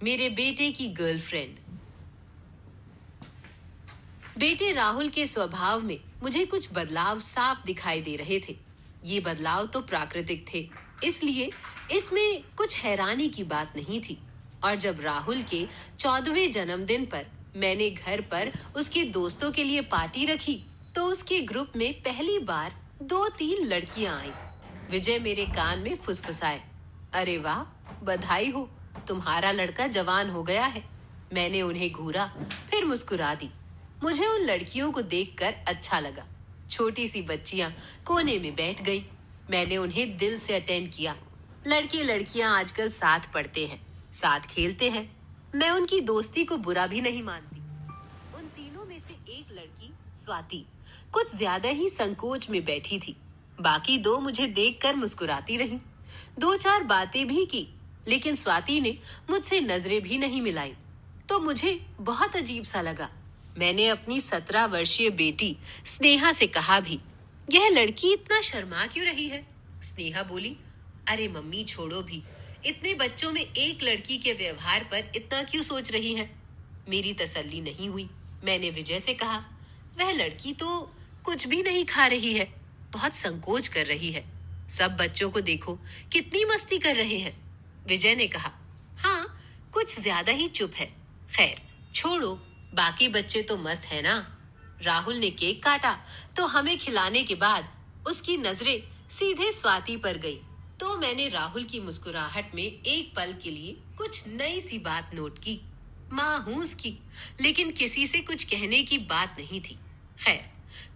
मेरे बेटे की गर्लफ्रेंड। बेटे राहुल के स्वभाव में मुझे कुछ बदलाव साफ दिखाई दे रहे थे। ये बदलाव तो प्राकृतिक थे, इसलिए इसमें कुछ हैरानी की बात नहीं थी। और जब राहुल के 14वें जन्मदिन पर मैंने घर पर उसके दोस्तों के लिए पार्टी रखी, तो उसके ग्रुप में पहली बार 2-3 लड़कियां आईं। विजय मेरे कान में फुसफुसाए, अरे वाह, बधाई हो, तुम्हारा लड़का जवान हो गया है। मैंने उन्हें घूरा, फिर मुस्कुरा दी। मुझे उन लड़कियों को देखकर अच्छा लगा। छोटी सी बच्चियां कोने में बैठ गई। मैंने उन्हें दिल से अटेंड किया। लड़के लड़कियां आजकल साथ पढ़ते हैं, साथ खेलते हैं। मैं उनकी दोस्ती को बुरा भी नहीं मानती। उन तीनों में से एक लड़की, स्वाति, कुछ ज्यादा ही संकोच में बैठी थी। बाकी दो मुझे देखकर मुस्कुराती रहीं। 2-4 बातें भी की, लेकिन स्वाति ने मुझसे नजरें भी नहीं मिलाई। तो मुझे बहुत अजीब सा लगा। मैंने अपनी 17 वर्षीय बेटी स्नेहा से कहा भी, यह लड़की इतना शर्मा क्यों रही है? स्नेहा बोली, अरे मम्मी छोड़ो भी, इतने बच्चों में एक लड़की के व्यवहार पर इतना क्यों सोच रही हैं? मेरी तसल्ली नहीं हुई। मैंने विजय से कहा, वह लड़की तो कुछ भी नहीं खा रही है, बहुत संकोच कर रही है। सब बच्चों को देखो, कितनी मस्ती कर रहे हैं। विजय ने कहा, हाँ, कुछ ज्यादा ही चुप है। खैर छोड़ो, बाकी बच्चे तो मस्त है ना। राहुल ने केक काटा तो हमें खिलाने के बाद उसकी नजरें सीधे स्वाति पर गई। तो मैंने राहुल की मुस्कुराहट में एक पल के लिए कुछ नई सी बात नोट की। माँ हूं उसकी, लेकिन किसी से कुछ कहने की बात नहीं थी। खैर,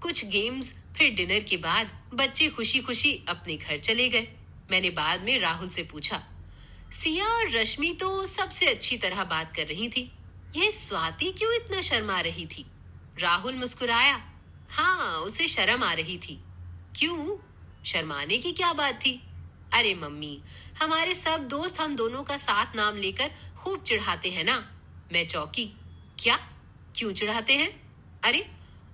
कुछ गेम्स, फिर डिनर के बाद बच्चे खुशी खुशी अपने घर चले गए। मैंने बाद में राहुल से पूछा, सिया और रश्मि तो सबसे अच्छी तरह बात कर रही थी, यह स्वाति क्यों इतना शर्मा रही थी? राहुल मुस्कुराया, हाँ, उसे शर्म आ रही थी। क्यों? शर्माने की क्या बात थी? अरे मम्मी, हमारे सब दोस्त हम दोनों का साथ नाम लेकर खूब चिढ़ाते हैं ना। मैं चौंकी, क्या? क्यों चिढ़ाते हैं? अरे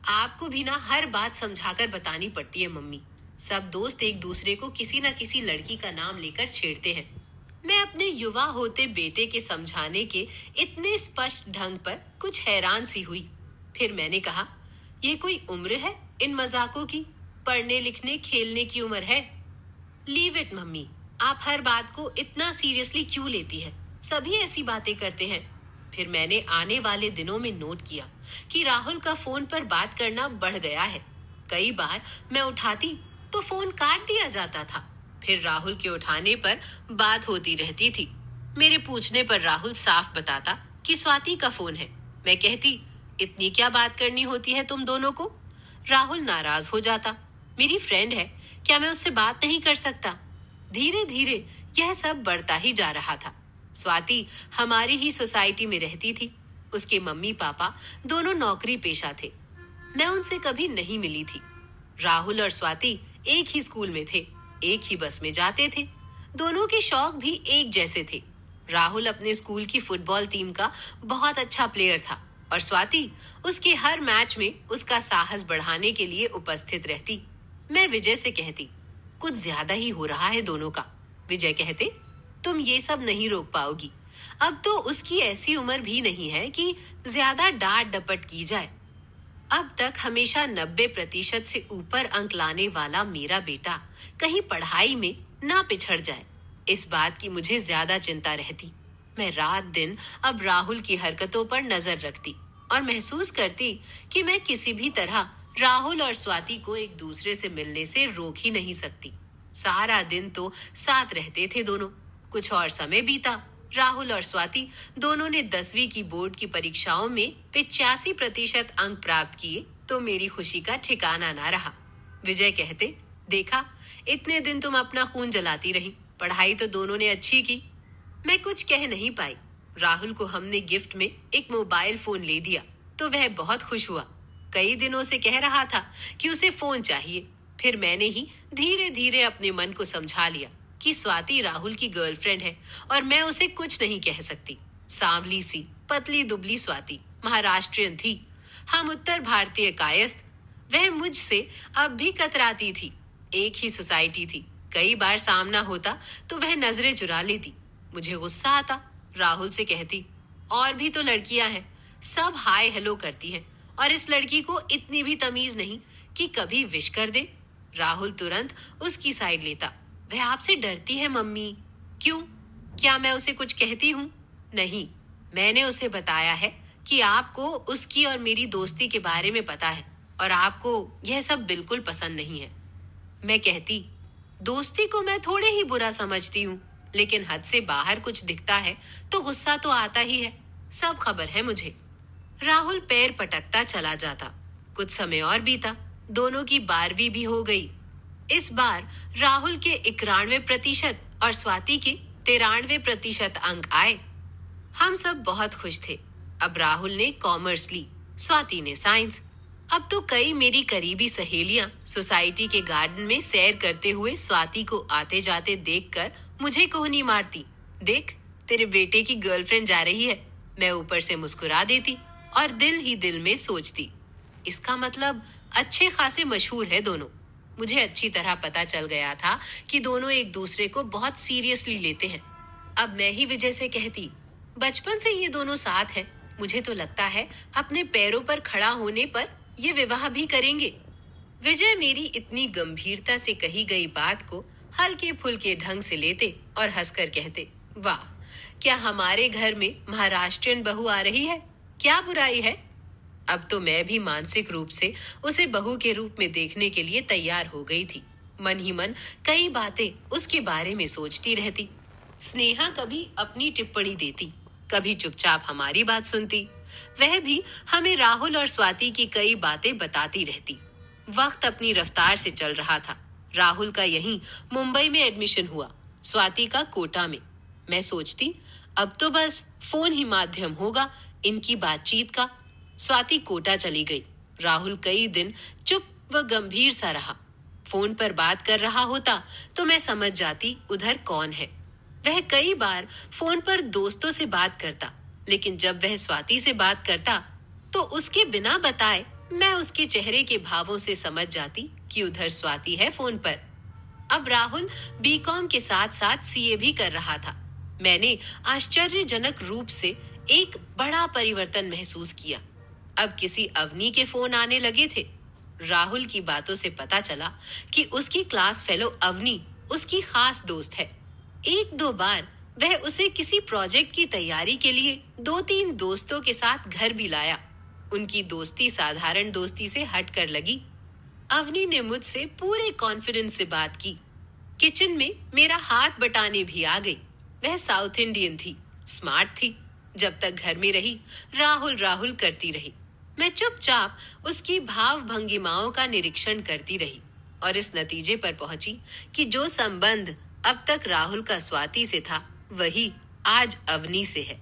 आपको भी ना हर बात समझाकर बतानी पड़ती है मम्मी। सब दोस्त एक दूसरे को किसी न किसी लड़की का नाम लेकर छेड़ते हैं। मैं अपने युवा होते बेटे के समझाने के इतने स्पष्ट ढंग पर कुछ हैरान सी हुई। फिर मैंने कहा, ये कोई उम्र है इन मजाकों की? पढ़ने लिखने खेलने की उम्र है। लीव इट मम्मी, आप हर बात को इतना सीरियसली क्यों लेती है? सभी ऐसी बातें करते हैं। फिर मैंने आने वाले दिनों में नोट किया कि राहुल का फोन पर बात करना बढ़ गया है। कई बार मैं उठाती तो फोन काट दिया जाता था, फिर राहुल के उठाने पर बात होती रहती थी। मेरे पूछने पर राहुल साफ बताता कि स्वाति का फोन है। मैं कहती, इतनी क्या बात करनी होती है तुम दोनों को? राहुल नाराज हो जाता, मेरी फ्रेंड है, क्या मैं उससे बात नहीं कर सकता? धीरे धीरे यह सब बढ़ता ही जा रहा था। स्वाति हमारी ही सोसाइटी में रहती थी। उसके मम्मी पापा दोनों नौकरी पेशा थे। मैं उनसे कभी नहीं मिली थी। राहुल और स्वाति एक ही स्कूल में थे, एक ही बस में जाते थे। दोनों के शौक भी एक जैसे थे। राहुल अपने स्कूल की फुटबॉल टीम का बहुत अच्छा प्लेयर था और स्वाति उसके हर मैच में उसका साहस बढ़ाने के लिए उपस्थित रहती। मैं विजय से कहती, कुछ ज्यादा ही हो रहा है दोनों का। विजय कहते, तुम ये सब नहीं रोक पाओगी। अब तो उसकी ऐसी उम्र भी नहीं है कि ज्यादा डांट डपट की जाए। अब तक हमेशा 90% से ऊपर अंक लाने वाला मेरा बेटा कहीं पढ़ाई में ना पिछड़ जाए, इस बात की मुझे ज्यादा चिंता रहती। मैं रात दिन अब राहुल की हरकतों पर नजर रखती और महसूस करती कि मैं किसी भी तरह राहुल और स्वाति को एक दूसरे से मिलने से रोक ही नहीं सकती। सारा दिन तो साथ रहते थे दोनों। कुछ और समय बीता। राहुल और स्वाति दोनों ने 10वीं की बोर्ड की परीक्षाओं में 85% अंक प्राप्त किए तो मेरी खुशी का ठिकाना ना रहा। विजय कहते, देखा, इतने दिन तुम अपना खून जलाती रही, पढ़ाई तो दोनों ने अच्छी की। मैं कुछ कह नहीं पाई। राहुल को हमने गिफ्ट में एक मोबाइल फोन ले दिया तो वह बहुत खुश हुआ। कई दिनों से कह रहा था कि उसे फोन चाहिए। फिर मैंने ही धीरे धीरे अपने मन को समझा लिया कि स्वाति राहुल की गर्लफ्रेंड है और मैं उसे कुछ नहीं कह सकती। सांवली सी पतली दुबली स्वाति महाराष्ट्रियन थी, हम उत्तर भारतीय कायस्थ। वह मुझसे अब भी कतराती थी। एक ही सोसाइटी थी, कई बार सामना होता तो वह नजरें चुरा लेती। मुझे गुस्सा आता, राहुल से कहती, और भी तो लड़कियां हैं, सब हाय हेलो करती हैं, और इस लड़की को इतनी भी तमीज नहीं कि कभी विश कर दे। राहुल तुरंत उसकी साइड लेता। वह आपसे डरती है मम्मी। क्यों? क्या मैं उसे कुछ कहती हूँ? नहीं, मैंने उसे बताया है कि आपको उसकी और मेरी दोस्ती के बारे में पता है और आपको यह सब बिल्कुल पसंद नहीं है। मैं कहती, दोस्ती को मैं थोड़े ही बुरा समझती हूँ, लेकिन हद से बाहर कुछ दिखता है तो गुस्सा तो आता ही है। सब खबर है मुझे। राहुल पैर पटकता चला जाता। कुछ समय और बीता। दोनों की 12वीं भी हो गई। इस बार राहुल के 91% और स्वाति के 93% अंक आए। हम सब बहुत खुश थे। अब राहुल ने कॉमर्स ली, स्वाति ने साइंस। अब तो कई मेरी करीबी सहेलियां सोसाइटी के गार्डन में सैर करते हुए स्वाति को आते जाते देखकर मुझे कोहनी मारती। देख, तेरे बेटे की गर्लफ्रेंड जा रही है। मैं ऊपर से मुस्कुरा देती और दिल ही दिल में सोचती, इसका मतलब अच्छे खासे मशहूर है दोनों। मुझे अच्छी तरह पता चल गया था कि दोनों एक दूसरे को बहुत सीरियसली लेते हैं। अब मैं ही विजय से कहती, बचपन से ये दोनों साथ हैं। मुझे तो लगता है अपने पैरों पर खड़ा होने पर ये विवाह भी करेंगे। विजय मेरी इतनी गंभीरता से कही गई बात को हल्के फुल्के ढंग से लेते और हंसकर कहते, वाह, क्या हमारे घर में महाराष्ट्रियन बहू आ रही है? क्या बुराई है? अब तो मैं भी मानसिक रूप से उसे बहू के रूप में देखने के लिए तैयार हो गई थी। मन ही मन कई बातें उसके बारे में सोचती रहती। स्नेहा कभी अपनी टिप्पणी देती, कभी चुपचाप हमारी बात सुनती। वह भी हमें राहुल और स्वाति की कई बातें बताती रहती। वक्त अपनी रफ्तार से चल रहा था। राहुल का यहीं मुंबई में एडमिशन हुआ, स्वाति का कोटा में। मैं सोचती, अब तो बस फोन ही माध्यम होगा इनकी बातचीत का। स्वाति कोटा चली गई। राहुल कई दिन चुप व गंभीर सा रहा। फोन पर बात कर रहा होता तो मैं समझ जाती उधर कौन है। वह कई बार फोन पर दोस्तों से बात करता, लेकिन जब वह स्वाति से बात करता तो उसके बिना बताए मैं उसके चेहरे के भावों से समझ जाती कि उधर स्वाति है फोन पर। अब राहुल बीकॉम के साथ साथ सीए भी कर रहा था। मैंने आश्चर्यजनक रूप से एक बड़ा परिवर्तन महसूस किया। अब किसी अवनी के फोन आने लगे थे। राहुल की बातों से पता चला कि उसकी क्लास फेलो अवनी उसकी खास दोस्त है। 1-2 बार वह उसे किसी प्रोजेक्ट की तैयारी के लिए 2-3 दोस्तों के साथ घर भी लाया। उनकी दोस्ती साधारण दोस्ती से हट कर लगी। अवनी ने मुझसे पूरे कॉन्फिडेंस से बात की। किचन में मेरा हाथ बटाने भी आ गई। वह साउथ इंडियन थी, स्मार्ट थी। जब तक घर में रही, राहुल राहुल करती रही। मैं चुपचाप उसकी भाव भंगिमाओं का निरीक्षण करती रही और इस नतीजे पर पहुंची कि जो संबंध अब तक राहुल का स्वाति से था, वही आज अवनी से है।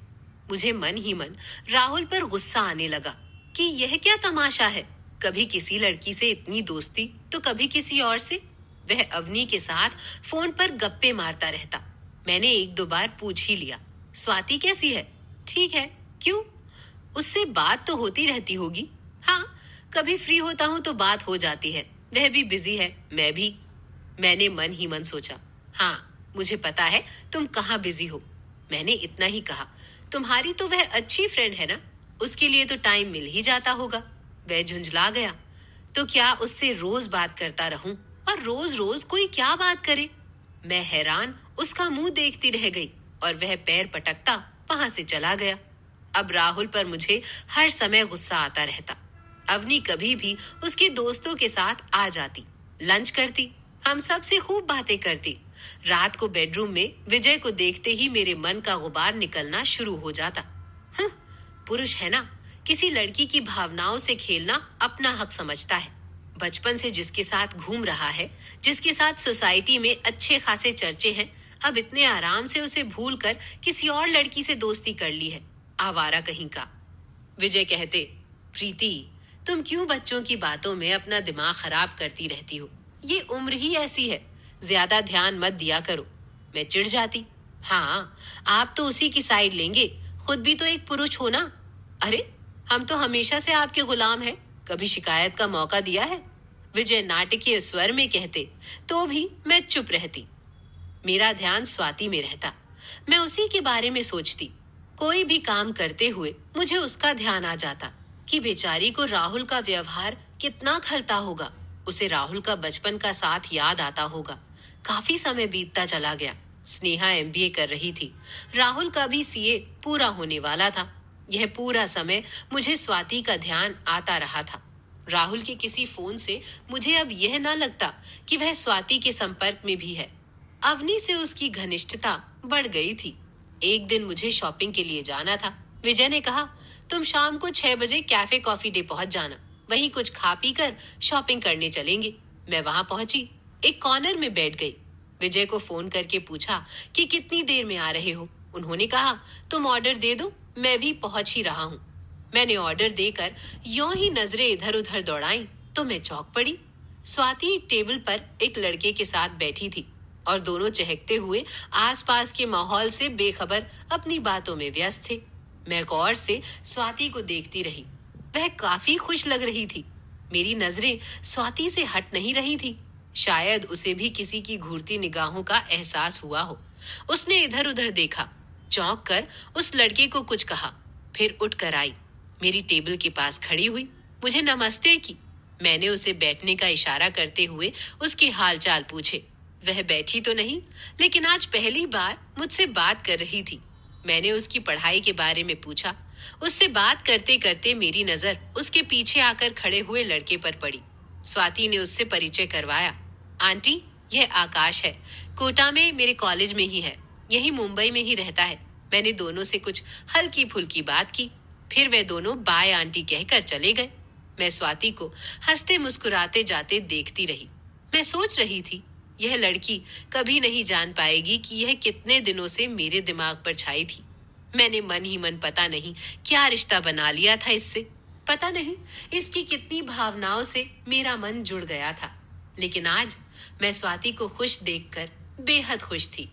मुझे मन ही मन राहुल पर गुस्सा आने लगा कि यह क्या तमाशा है। कभी किसी लड़की से इतनी दोस्ती तो कभी किसी और से। वह अवनी के साथ फोन पर गप्पे मारता रहता। मैंने 1-2 बार पूछ ही लिया, स्वाति कैसी है? ठीक है। क्यों? उससे बात तो होती रहती होगी। हाँ, कभी फ्री होता हूँ तो बात हो जाती है। वह भी बिजी है, मैं भी। मैंने मन ही मन सोचा, हाँ, मुझे पता है तुम कहाँ बिजी हो। मैंने इतना ही कहा, तुम्हारी तो वह अच्छी फ्रेंड है ना, उसके लिए तो टाइम मिल ही जाता होगा। वह झुंझला गया। तो क्या उससे रोज बात करता रहूं और रोज रोज कोई क्या बात करे? मैं हैरान उसका मुंह देखती रह गई और वह पैर पटकता वहां से चला गया। अब राहुल पर मुझे हर समय गुस्सा आता रहता। अवनी कभी भी उसके दोस्तों के साथ आ जाती, लंच करती, हम सब से खूब बातें करती। रात को बेडरूम में विजय को देखते ही मेरे मन का गुबार निकलना शुरू हो जाता। पुरुष है ना, किसी लड़की की भावनाओं से खेलना अपना हक समझता है। बचपन से जिसके साथ घूम रहा है, जिसके साथ सोसाइटी में अच्छे खासे चर्चे हैं, अब इतने आराम से उसे भूलकर किसी और लड़की से दोस्ती कर ली है। आवारा कहीं का। विजय कहते, प्रीति, तुम क्यों बच्चों की बातों में अपना दिमाग खराब करती रहती हो? ये उम्र ही ऐसी है, ज्यादा ध्यान मत दिया करो। मैं चिढ़ जाती। हाँ, आप तो उसी की साइड लेंगे, खुद भी तो एक पुरुष हो ना। अरे, हम तो हमेशा से आपके गुलाम हैं, कभी शिकायत का मौका दिया है? विजय नाटकीय स्वर में कहते तो भी मैं चुप रहती। मेरा ध्यान स्वाति में रहता। मैं उसी के बारे में सोचती। कोई भी काम करते हुए मुझे उसका ध्यान आ जाता कि बेचारी को राहुल का व्यवहार कितना खलता होगा। उसे राहुल का बचपन का साथ याद आता होगा। काफी समय बीतता चला गया। स्नेहा एमबीए कर रही थी। राहुल का भी सीए पूरा होने वाला था। यह पूरा समय मुझे स्वाति का ध्यान आता रहा था। राहुल के किसी फोन से मुझे अब यह न लगता कि वह स्वाति के संपर्क में भी है। अवनी से उसकी घनिष्ठता बढ़ गई थी। एक दिन मुझे शॉपिंग के लिए जाना था। विजय ने कहा, तुम शाम को 6 बजे कैफे कॉफी डे पहुंच जाना। वहीं कुछ खा पी कर शॉपिंग करने चलेंगे। मैं वहां पहुंची, एक कॉर्नर में बैठ गई। विजय को फोन करके पूछा कि कितनी देर में आ रहे हो। उन्होंने कहा, तुम ऑर्डर दे दो, मैं भी पहुंच ही रहा हूँ। मैंने ऑर्डर देकर यों ही नजरें इधर उधर दौड़ाई तो मैं चौंक पड़ी। स्वाति एक टेबल पर एक लड़के के साथ बैठी थी और दोनों चहकते हुए आसपास के माहौल से बेखबर अपनी बातों में व्यस्त थे। मैं गौर से स्वाति को देखती रही। वह काफी खुश लग रही थी। मेरी नजरें स्वाति से हट नहीं रही थी। शायद उसे भी किसी की घूरती निगाहों का एहसास हुआ हो। उसने इधर उधर देखा, चौंक कर उस लड़के को कुछ कहा, फिर उठ कर आई, मेरी टेबल के पास खड़ी हुई, मुझे नमस्ते की। मैंने उसे बैठने का इशारा करते हुए उसके हाल चाल पूछे। वह बैठी तो नहीं, लेकिन आज पहली बार मुझसे बात कर रही थी। मैंने उसकी पढ़ाई के बारे में पूछा। उससे बात करते करते मेरी नजर उसके पीछे आकर खड़े हुए लड़के पर पड़ी। स्वाति ने उससे परिचय करवाया। आंटी, यह आकाश है, कोटा में मेरे कॉलेज में ही है, यही मुंबई में ही रहता है। मैंने दोनों से कुछ हल्की फुल्की बात की, फिर वे दोनों बाय आंटी कहकर चले गए। मैं स्वाति को हंसते मुस्कुराते जाते देखती रही। मैं सोच रही थी, यह लड़की कभी नहीं जान पाएगी कि यह कितने दिनों से मेरे दिमाग पर छाई थी। मैंने मन ही मन पता नहीं क्या रिश्ता बना लिया था इससे। पता नहीं इसकी कितनी भावनाओं से मेरा मन जुड़ गया था। लेकिन आज मैं स्वाति को खुश देखकर बेहद खुश थी।